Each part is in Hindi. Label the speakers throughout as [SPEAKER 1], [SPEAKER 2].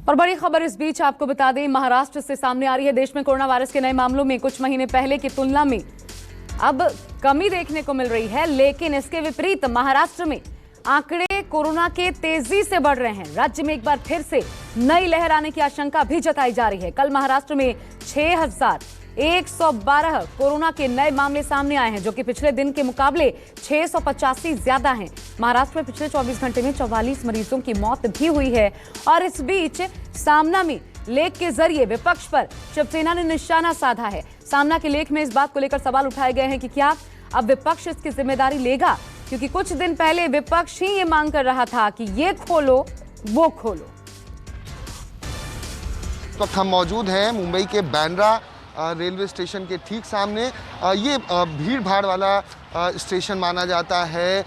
[SPEAKER 1] और बड़ी खबर इस बीच आपको बता दें, महाराष्ट्र से सामने आ रही है। देश में कोरोना वायरस के नए मामलों में कुछ महीने पहले की तुलना में अब कमी देखने को मिल रही है, लेकिन इसके विपरीत महाराष्ट्र में आंकड़े कोरोना के तेजी से बढ़ रहे हैं। राज्य में एक बार फिर से नई लहर आने की आशंका भी जताई जा रही है। कल महाराष्ट्र में 6112 कोरोना के नए मामले सामने आए हैं, जो कि पिछले दिन के मुकाबले 685 ज्यादा हैं। महाराष्ट्र में पिछले 24 घंटे में 44 मरीजों की मौत भी हुई है। और इस बीच सामना में लेख के जरिए विपक्ष पर शिवसेना ने निशाना साधा है। सामना के लेख में इस बात को लेकर सवाल उठाए गए हैं कि क्या अब विपक्ष इसकी जिम्मेदारी लेगा, क्योंकि कुछ दिन पहले विपक्ष ही ये मांग कर रहा था कि ये खोलो वो खोलो।
[SPEAKER 2] इस वक्त हम मौजूद हैं मुंबई के बांद्रा रेलवे स्टेशन के ठीक सामने। ये भीड़ भाड़ वाला स्टेशन माना जाता है।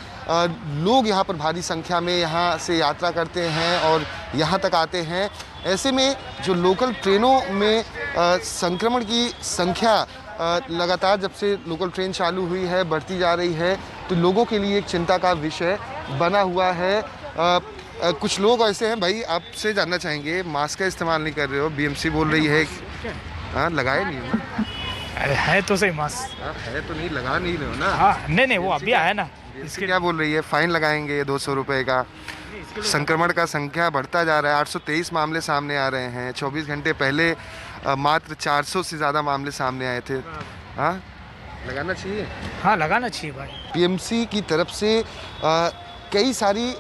[SPEAKER 2] लोग यहाँ पर भारी संख्या में यहाँ से यात्रा करते हैं और यहाँ तक आते हैं। ऐसे में जो लोकल ट्रेनों में संक्रमण की संख्या लगातार जब से लोकल ट्रेन चालू हुई है बढ़ती जा रही है, तो लोगों के लिए एक चिंता का विषय बना हुआ है। कुछ लोग ऐसे हैं, भाई आपसे जानना चाहेंगे, मास्क का इस्तेमाल नहीं कर रहे हो, बीएमसी बोल रही है। हाँ, लगाए नहीं हो ना?
[SPEAKER 3] है तो सही मास्क।
[SPEAKER 2] है तो नहीं, लगा नहीं रहे हो ना?
[SPEAKER 3] हाँ, नहीं वो अभी आया ना।
[SPEAKER 2] इसके क्या बोल रही है? फाइन लगाएंगे 200 रुपये का। संक्रमण का संख्या बढ़ता जा रहा है। 823 मामले सामने आ रहे हैं। 24 घंटे पहले मात्र 400 से ज़्यादा मामले सामने आए थे। हाँ, लगाना चाहिए।
[SPEAKER 3] हाँ, लगाना चाहिए भाई।
[SPEAKER 2] पीएमसी की तरफ से कई सारी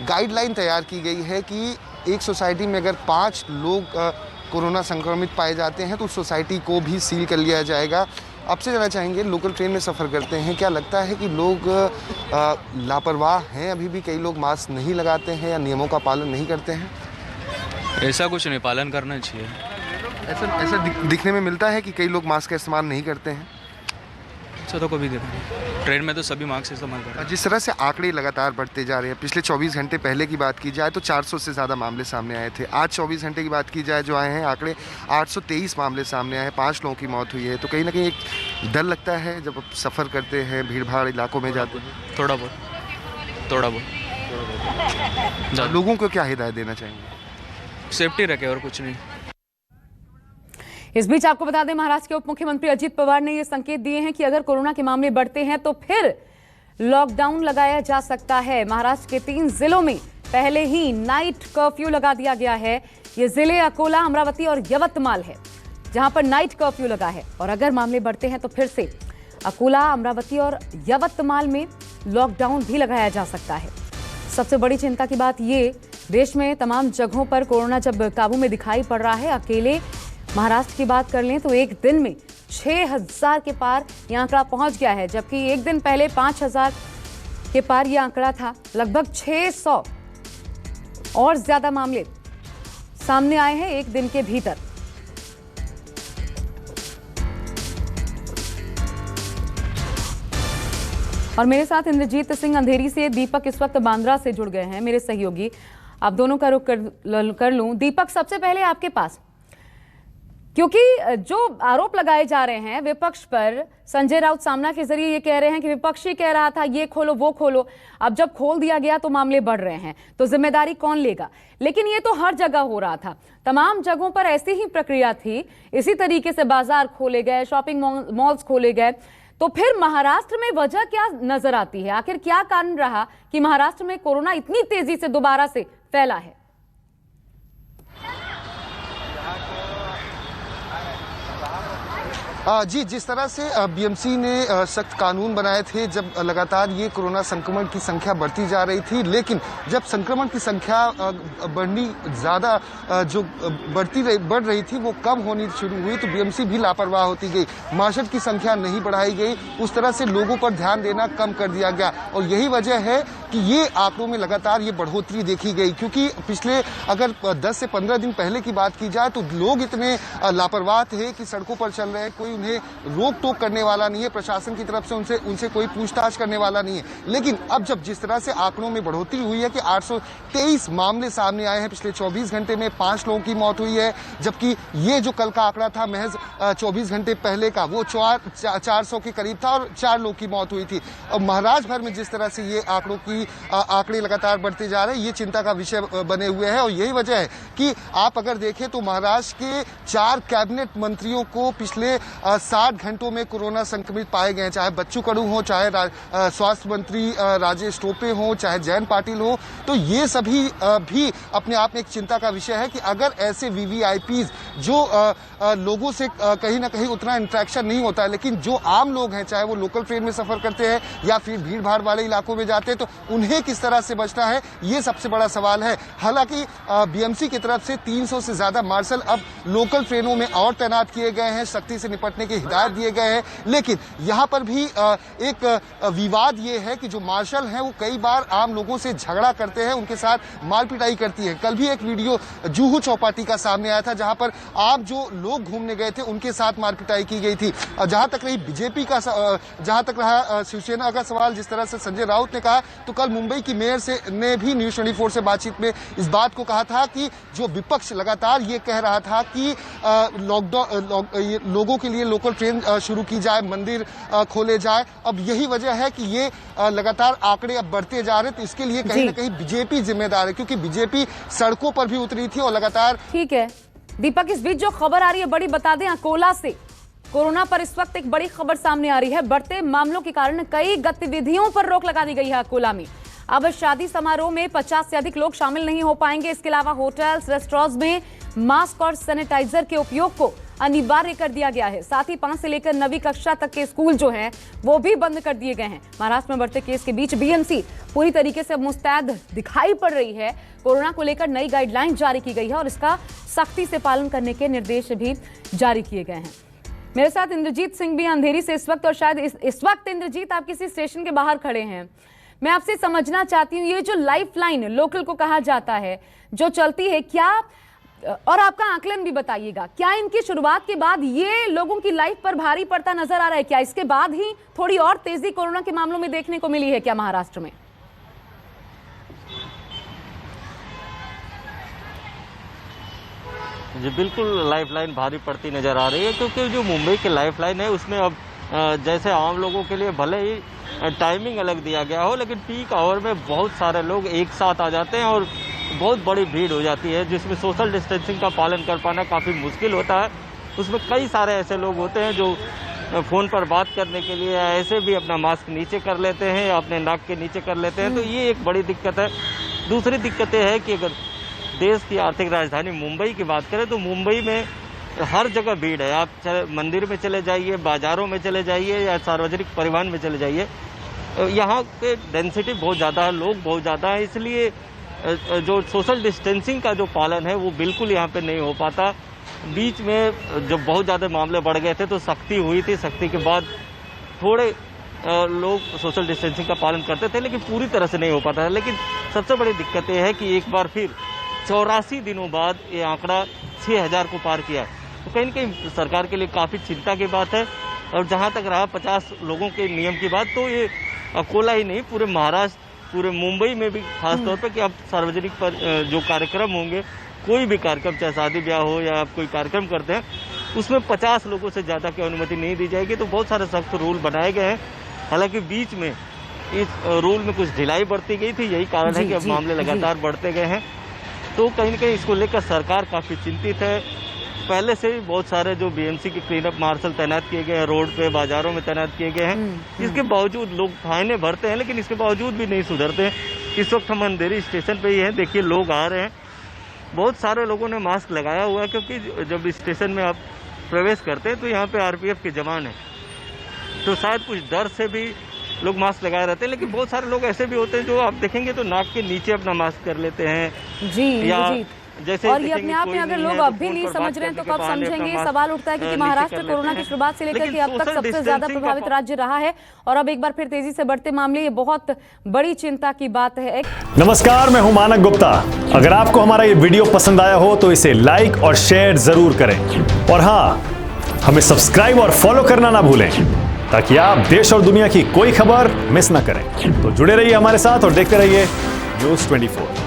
[SPEAKER 2] गाइडलाइन तैयार की गई है कि एक सोसाइटी में अगर 5 लोग कोरोना संक्रमित पाए जाते हैं तो उस सोसाइटी को भी सील कर लिया जाएगा। आपसे जानना चाहेंगे, लोकल ट्रेन में सफ़र करते हैं, क्या लगता है कि लोग लापरवाह हैं? अभी भी कई लोग मास्क नहीं लगाते हैं या नियमों का पालन नहीं करते हैं?
[SPEAKER 4] ऐसा कुछ नहीं, पालन करना चाहिए।
[SPEAKER 2] ऐसा दिखने में मिलता है कि कई लोग मास्क का इस्तेमाल नहीं करते हैं।
[SPEAKER 4] ऐसा तो कभी देखा नहीं। ट्रेन में तो सभी मास्क इस्तेमाल करते हैं।
[SPEAKER 2] जिस तरह से आंकड़े लगातार बढ़ते जा रहे हैं, पिछले 24 घंटे पहले की बात की जाए तो 400 से ज़्यादा मामले सामने आए थे। आज 24 घंटे की बात की जाए जो आए हैं आंकड़े, 823 मामले सामने आए हैं, 5 लोगों की मौत हुई है। तो कहीं ना कहीं एक डर लगता है जब आप सफ़र करते हैं, भीड़ भाड़ इलाकों में जाते हैं।
[SPEAKER 4] थोड़ा बहुत।
[SPEAKER 2] लोगों को क्या हिदायत देना चाहेंगे?
[SPEAKER 4] सेफ्टी रखे और कुछ नहीं।
[SPEAKER 1] इस बीच आपको बता दें, महाराष्ट्र के उप मुख्यमंत्री अजित पवार ने ये संकेत दिए हैं कि अगर कोरोना के मामले बढ़ते हैं तो फिर लॉकडाउन लगाया जा सकता है। महाराष्ट्र के 3 जिलों में पहले ही नाइट कर्फ्यू लगा दिया गया है। ये जिले अकोला, अमरावती और यवतमाल है, जहां पर नाइट कर्फ्यू लगा है। और अगर मामले बढ़ते हैं तो फिर से अकोला, अमरावती और यवतमाल में लॉकडाउन भी लगाया जा सकता है। सबसे बड़ी चिंता की बात ये, देश में तमाम जगहों पर कोरोना जब काबू में दिखाई पड़ रहा है, अकेले महाराष्ट्र की बात कर लें तो एक दिन में 6000 के पार ये आंकड़ा पहुंच गया है, जबकि एक दिन पहले 5000 के पार ये आंकड़ा था। लगभग 600 और ज्यादा मामले सामने आए हैं एक दिन के भीतर। और मेरे साथ इंद्रजीत सिंह अंधेरी से दीपक इस वक्त बांद्रा से जुड़ गए हैं, मेरे सहयोगी। आप दोनों का रुख कर लूं। दीपक, सबसे पहले आपके पास, क्योंकि जो आरोप लगाए जा रहे हैं विपक्ष पर, संजय राउत सामना के जरिए ये कह रहे हैं कि विपक्ष ही कह रहा था ये खोलो वो खोलो, अब जब खोल दिया गया तो मामले बढ़ रहे हैं, तो जिम्मेदारी कौन लेगा? लेकिन ये तो हर जगह हो रहा था, तमाम जगहों पर ऐसी ही प्रक्रिया थी, इसी तरीके से बाजार खोले गए, शॉपिंग मॉल्स खोले गए। तो फिर महाराष्ट्र में वजह क्या नजर आती है? आखिर क्या कारण रहा कि महाराष्ट्र में कोरोना इतनी तेजी से दोबारा से फैला है?
[SPEAKER 2] जी, जिस तरह से बीएमसी ने सख्त कानून बनाए थे जब लगातार ये कोरोना संक्रमण की संख्या बढ़ती जा रही थी, लेकिन जब संक्रमण की संख्या बढ़नी ज़्यादा जो बढ़ रही थी वो कम होनी शुरू हुई, तो बीएमसी भी लापरवाह होती गई। मार्शल की संख्या नहीं बढ़ाई गई, उस तरह से लोगों पर ध्यान देना कम कर दिया गया। और यही वजह है कि ये आंकड़ों में लगातार ये बढ़ोतरी देखी गई, क्योंकि पिछले अगर 10 से 15 दिन पहले की बात की जाए तो लोग इतने लापरवाह थे कि सड़कों पर चल रहे, कोई उन्हें रोक टोक करने वाला नहीं है, प्रशासन की तरफ से उनसे कोई पूछताछ करने वाला नहीं है। लेकिन अब जब जिस तरह से आंकड़ों में बढ़ोतरी हुई है कि 823 मामले सामने आए हैं पिछले 24 घंटे में, 5 लोगों की मौत हुई है, जबकि ये जो कल का आंकड़ा था महज 24 घंटे पहले का, वो 400 के करीब था और 4 लोगों की मौत हुई थी। और महाराष्ट्र भर में जिस तरह से ये आंकड़े लगातार बढ़ते जा रहे हैं, ये चिंता का विषय बने हुए हैं। और यही वजह है कि आप अगर देखें तो महाराष्ट्र के 4 कैबिनेट मंत्रियों को पिछले 60 घंटों में कोरोना संक्रमित पाए गए हैं, चाहे बच्चू कडू हो, चाहे स्वास्थ्य मंत्री राजेश टोपे हो, चाहे जयंत पाटिल हो। तो ये सभी भी अपने आप में एक चिंता का विषय है कि अगर ऐसे वीवीआईपीज जो लोगों से कहीं ना कहीं उतना इंटरेक्शन नहीं होता है, लेकिन जो आम लोग हैं, चाहे वो लोकल ट्रेन में सफर करते हैं या फिर भीड़ भाड़ वाले इलाकों में जाते हैं, तो उन्हें किस तरह से बचना है, ये सबसे बड़ा सवाल है। हालांकि बीएमसी की तरफ से 300 से ज्यादा मार्शल अब लोकल ट्रेनों में और तैनात किए गए हैं, सख्ती से निपटने की हिदायत दिए गए हैं। लेकिन यहाँ पर भी एक विवाद ये है कि जो मार्शल हैं वो कई बार आम लोगों से झगड़ा करते हैं, उनके साथ मारपिटाई करती है। कल भी एक वीडियो जुहू चौपाटी का सामने आया था, जहां पर आप जो लोग घूमने गए थे उनके साथ मारपिटाई की गई थी। जहां तक रही बीजेपी का, जहां तक रहा शिवसेना का सवाल, जिस तरह से संजय राउत ने कहा, तो कल मुंबई की मेयर ने भी न्यूज 24 से बातचीत में इस बात को कहा था कि जो विपक्ष लगातार ये कह रहा था कि लोगों के लिए लोकल ट्रेन शुरू की जाए, मंदिर खोले जाए, अब यही वजह है कि ये लगातार आंकड़े अब बढ़ते जा रहे हैं। तो इसके लिए कहीं ना कहीं बीजेपी जिम्मेदार है, क्योंकि बीजेपी सड़कों पर भी उतरी थी और लगातार।
[SPEAKER 1] ठीक है दीपक, इस बीच जो खबर आ रही है बड़ी, बता दें, अकोला से कोरोना पर इस वक्त एक बड़ी खबर सामने आ रही है। बढ़ते मामलों के कारण कई गतिविधियों पर रोक लगा दी गई है अकोला में। अब शादी समारोह में 50 से अधिक लोग शामिल नहीं हो पाएंगे। इसके अलावा होटल्स, रेस्टोरेंट्स में मास्क और सैनिटाइजर के उपयोग को अनिवार्य कर दिया गया है। साथ ही 5 से लेकर 9वीं कक्षा तक के स्कूल जो हैं वो भी बंद कर दिए गए हैं। महाराष्ट्र में बढ़ते केस के बीच बीएमसी पूरी तरीके से मुस्तैद दिखाई पड़ रही है। कोरोना को लेकर नई गाइडलाइन जारी की गई है और इसका सख्ती से पालन करने के निर्देश भी जारी किए गए हैं। मेरे साथ इंद्रजीत सिंह भी अंधेरी से इस वक्त, और शायद इस वक्त इंद्रजीत आप किसी स्टेशन के बाहर खड़े हैं। मैं आपसे समझना चाहती हूँ, ये जो लाइफ लाइन लोकल को कहा जाता है जो चलती है, क्या, और आपका आकलन भी बताइएगा, क्या इनकी शुरुआत के बाद ये लोगों की लाइफ पर भारी पड़ता नजर आ रहा है? क्या इसके बाद ही थोड़ी और तेजी कोरोना के मामलों में देखने को मिली है क्या महाराष्ट्र में?
[SPEAKER 5] जी बिल्कुल, लाइफलाइन भारी पड़ती नज़र आ रही है, क्योंकि जो मुंबई की लाइफलाइन है उसमें अब जैसे आम लोगों के लिए भले ही टाइमिंग अलग दिया गया हो, लेकिन पीक आवर में बहुत सारे लोग एक साथ आ जाते हैं और बहुत बड़ी भीड़ हो जाती है, जिसमें सोशल डिस्टेंसिंग का पालन कर पाना काफ़ी मुश्किल होता है। उसमें कई सारे ऐसे लोग होते हैं जो फ़ोन पर बात करने के लिए ऐसे भी अपना मास्क नीचे कर लेते हैं या अपने नाक के नीचे कर लेते हैं, तो ये एक बड़ी दिक्कत है। दूसरी दिक्कत यह है कि अगर देश की आर्थिक राजधानी मुंबई की बात करें तो मुंबई में हर जगह भीड़ है। आप मंदिर में चले जाइए, बाज़ारों में चले जाइए या सार्वजनिक परिवहन में चले जाइए, यहाँ पे डेंसिटी बहुत ज़्यादा है, लोग बहुत ज़्यादा है, इसलिए जो सोशल डिस्टेंसिंग का जो पालन है वो बिल्कुल यहाँ पे नहीं हो पाता। बीच में जब बहुत ज़्यादा मामले बढ़ गए थे तो सख्ती हुई थी, सख्ती के बाद थोड़े लोग सोशल डिस्टेंसिंग का पालन करते थे, लेकिन पूरी तरह से नहीं हो पाता है। लेकिन सबसे बड़ी दिक्कत यह है कि एक बार फिर 84 दिनों बाद ये आंकड़ा 6000 को पार किया, तो कहीं न कहीं सरकार के लिए काफ़ी चिंता की बात है। और जहाँ तक रहा 50 लोगों के नियम की बात, तो ये अकोला ही नहीं, पूरे महाराष्ट्र, पूरे मुंबई में भी खास तौर पर कि अब सार्वजनिक पर जो कार्यक्रम होंगे, कोई भी कार्यक्रम, चाहे शादी ब्याह हो या आप कोई कार्यक्रम करते हैं, उसमें 50 लोगों से ज़्यादा की अनुमति नहीं दी जाएगी। तो बहुत सारे सख्त रूल बनाए गए हैं। हालांकि बीच में इस रूल में कुछ ढिलाई बढ़ती गई थी, यही कारण है कि अब मामले लगातार बढ़ते गए हैं। तो कहीं न कहीं इसको लेकर सरकार काफ़ी चिंतित है। पहले से ही बहुत सारे जो बीएमसी के क्लीनअप मार्शल तैनात किए गए हैं, रोड पे, बाजारों में तैनात किए गए हैं। इसके बावजूद लोग फाइनें भरते हैं, लेकिन इसके बावजूद भी नहीं सुधरते। इस वक्त हम अंधेरी स्टेशन पे ही हैं, देखिए लोग आ रहे हैं। बहुत सारे लोगों ने मास्क लगाया हुआ है, क्योंकि जब स्टेशन में आप प्रवेश करते हैं तो यहाँ पे आरपीएफ के जवान हैं, तो शायद कुछ डर से भी लोग मास्क लगाए रहते हैं। लेकिन बहुत सारे लोग ऐसे भी होते हैं जो आप देखेंगे तो नाक के नीचे अपना मास्क कर लेते हैं
[SPEAKER 1] जी,
[SPEAKER 5] या जैसे,
[SPEAKER 1] और ये अपने आप में अगर लोग अब भी नहीं समझ रहे हैं तो कब समझेंगे? सवाल उठता है कि महाराष्ट्र कोरोना की शुरुआत से लेकर के अब तक सबसे ज्यादा प्रभावित राज्य रहा है और अब एक बार फिर तेजी से बढ़ते मामले, ये बहुत बड़ी चिंता की बात है।
[SPEAKER 6] नमस्कार, मैं हूं मानक गुप्ता। अगर आपको हमारा ये वीडियो पसंद आया हो तो इसे लाइक और शेयर जरूर करें, और हाँ, हमें सब्सक्राइब और फॉलो करना ना भूलें ताकि आप देश और दुनिया की कोई खबर मिस ना करें। तो जुड़े रहिए हमारे साथ और देखते रहिए न्यूज़ 24।